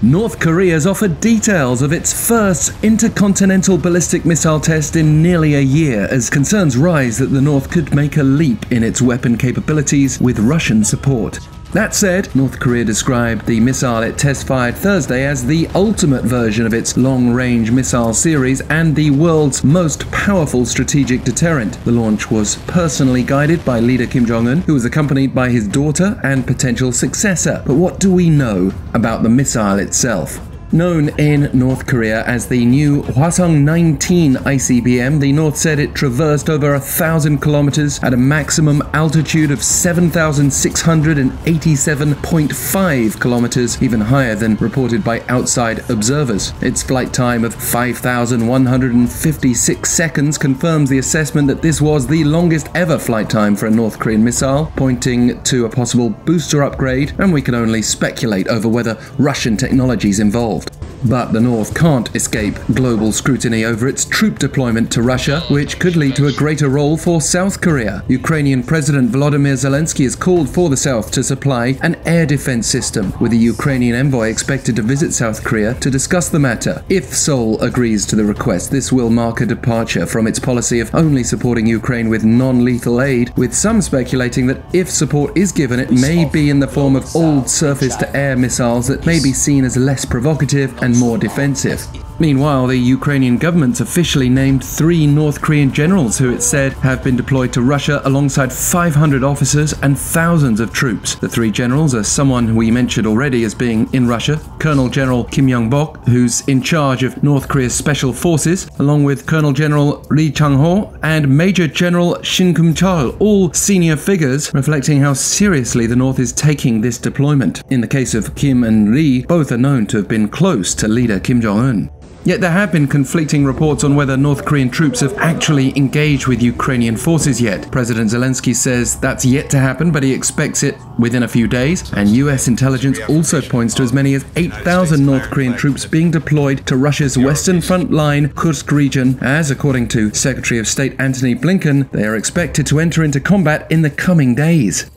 North Korea's offered details of its first intercontinental-ballistic-missile test in nearly a year as concerns rise that the North could make a leap in its weapon capabilities with Russian support. That said, North Korea described the missile it test-fired Thursday as the ultimate version of its long-range missile series and the world's most powerful strategic deterrent. The launch was personally guided by leader Kim Jong-un, who was accompanied by his daughter and potential successor. But what do we know about the missile itself? Known in North Korea as the new Hwasong-19 ICBM, the North said it traversed over 1,000 kilometers at a maximum altitude of 7,687.5 kilometers, even higher than reported by outside observers. Its flight time of 5,156 seconds confirms the assessment that this was the longest ever flight time for a North Korean missile, pointing to a possible booster upgrade, and we can only speculate over whether Russian technology is involved. But the North can't escape global scrutiny over its troop deployment to Russia, which could lead to a greater role for South Korea. Ukrainian-President Volodymyr-Zelensky has called for the South to supply an air defense system, with a Ukrainian envoy expected to visit South Korea to discuss the matter. If Seoul agrees to the request, this will mark a departure from its policy of only supporting Ukraine with non-lethal aid, with some speculating that if support is given, it may be in the form of old surface-to-air missiles that may be seen as less provocative and more defensive. Meanwhile, the Ukrainian government's officially named 3 North Korean generals who it said have been deployed to Russia alongside 500 officers and thousands of troops. The 3 generals are someone we mentioned already as being in Russia: Colonel General Kim-Yong-bok, who's in charge of North Korea's special forces, along with Colonel General Ri-Chang-ho and Major General Sin-Kum-cheol, all senior figures reflecting how seriously the North is taking this deployment. In the case of Kim and Ri, both are known to have been close to leader Kim Jong-un. Yet there have been conflicting reports on whether North Korean troops have actually engaged with Ukrainian forces yet. President Zelensky says that's yet to happen, but he expects it within a few days. And US intelligence also points to as many as 8,000 North Korean troops being deployed to Russia's western front line, Kursk region, as according to Secretary of State Antony-Blinken, they are expected to enter into combat in the coming days.